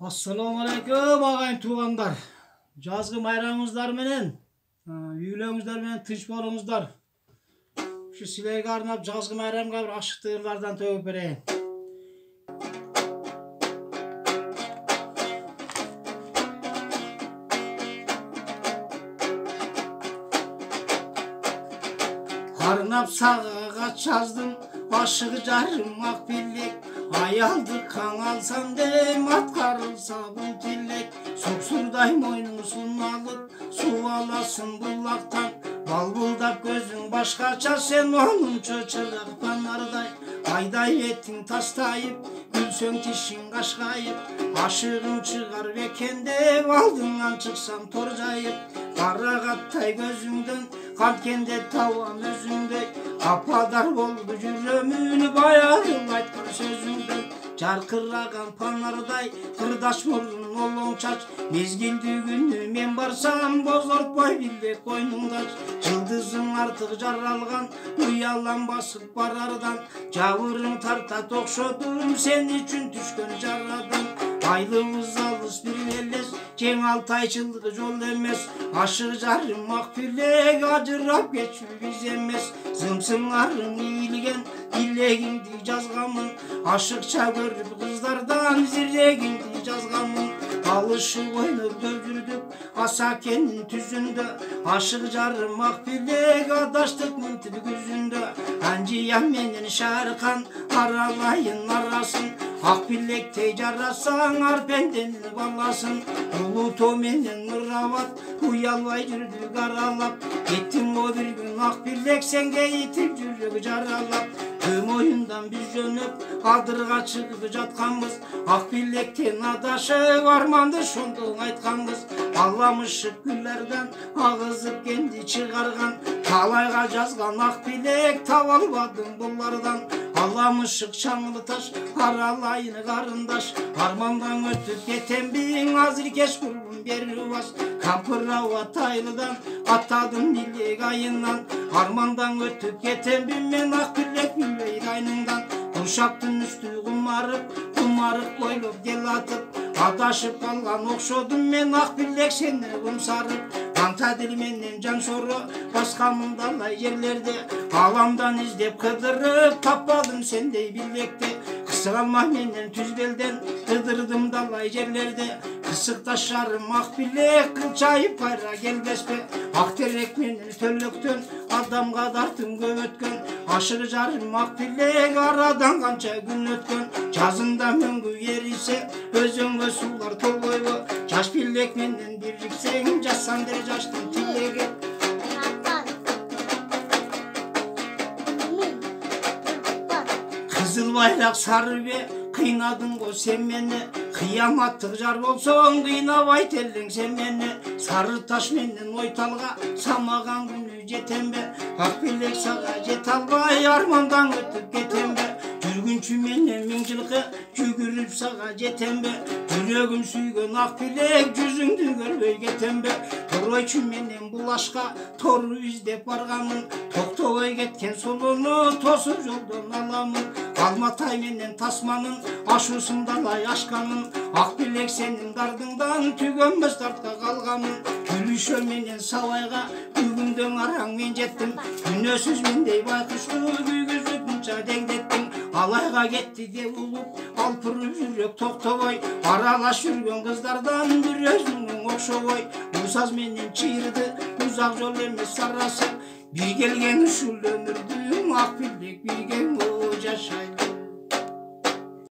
Assalamu alaikum ağayın tuğanlar. Жазғы майрамыңыздар менен, үйлеріңіздер менен тынч болуңуздар. Şu силерге арнап жазғы майрамга бир ашыктуу ырлардан төгүп берейин. Арнап сагага жаздым, ашыгы жарым ак билек. Аялды kaң алсам дейм, аткарылса бул тилек. Суксурдай мойнуңsun алып, суу аласың булактан. Балбулдап көзүң башкача, сен онунчу чырак панардай. Айдай бетиң тастайып, күлсөң тишиң кашкайып. Ашыгың чыгар бекен деп, алдыңан чыксам тор жайып. Карагаттай көзүңдөн, канткенде табам өзүңдөй. Ападар болду жүрөмүн, баягыл айткан сөзүңдөн. Жаркыраган панардай, кырдаш мурун олоң чач. Мезгилдүү күнү мен барсам, бозортпой билек койнуңдач. Жылдызың артык жаралган, уялам басып барардан. Жабырың тартат окшодум, сен үчүн түшкөн жарадым. Айлыбыз алыс бир элес, кең алтай жылдык жол эмес. Ашык жарым ак билек, ажырап кетчү биз эмес. Зымсыңарың ийилген, дилегиңди жазганмын. Ашыкча көрүп кыздардан зирегиңди жазганмын. Алышып ойноп жүрдүк, Асакенин түзүндө. Ашык жарым ак билек, адаштык мынтип күзүндө. Анжиян менен Шаркан, аралайын арасын. Ак билектей жарасаң, арпенденин баласын. Улутоо менен Нурабад, уялбай жүрдүк аралап. Кеттиң о бир күн ак билек, сенге итип жүрөк жаралап. Көм оюндан биз жөнөп, адырга чыгып жатканбыз. Ак билектен адашып, арманды шондо айтканбыз. Алламышып гүллерден, агызып кенди чыгарган. Талайга жазган ак билек, таба албадым булардан. Алламышык чаңылы таш, аралайын карындаш. Армандан өтүп кетембиң, азыр кеч курбун берип бас. Кампырауа тайлыдан, аттадым билек айынан. Армандан өтүп кетембиң, мен ак билек билбей айныңдан. Куршаптын үстү кумарык бойлоп дел атып. Адашып калган окшодум, мен ак билек сени кумсарып. Канта дил менен жан соро, баскамын далай жерлерде. Аламдан издеп кыдырып, таппадым сендей билекти. Кысылма менен түз белден, кыдырдым далай жерлерде. Кысык таштарым ак билек, кылчайып кайра келбеспе. Ак терек менен төлөктөн, адамга дартым көп өткөн. Ашык жарым ак билек, арадан канча күн өткөн. Жазында мөңгү эрисе, өзөңгө суулар толбойбу. Жаш билек менен бириксең, жассаңдыр жаштын тилеги. Кызыл байрак сары бе, кыйнадың го сен мени. Кыяматтык жар болсоң, кыйнабай телең сен мени. Сары таш менен ойталга, самаган күнү жетем бе. Ак билек сага жете албай, армандан өтүп кетем бе. Жүргүнчү менен миң жылкы, жүгүрүп сага жетем бе. Жүрөгүм сүйгөн ак билек, жүзүңдү көрбөй кетем бе. Торойчу менен булашка, тору издеп барганмын. Токтобой кеткен солону, тосуп жолдон аламын. Алматай менен Тасманын, ашуусун далай ашканмын. Ак билек сенин дардыңдан, түгөнбөс дартка калганмын. Күлүшө менен Сабайга, бүгүндөн араң мен жеттим. Күнөөсүз мендей байкушту, күйгүзүп мынча дегдеттиң. Алайга кетти деп улуп, алпырып жүрөк токтобой. Аралаш жүргөн кыздардан, бир өзүңүң окшобой. Усаз менен чыйырды, узак жол эмес арасы. Bir gelgen ушул өмүрдүн ак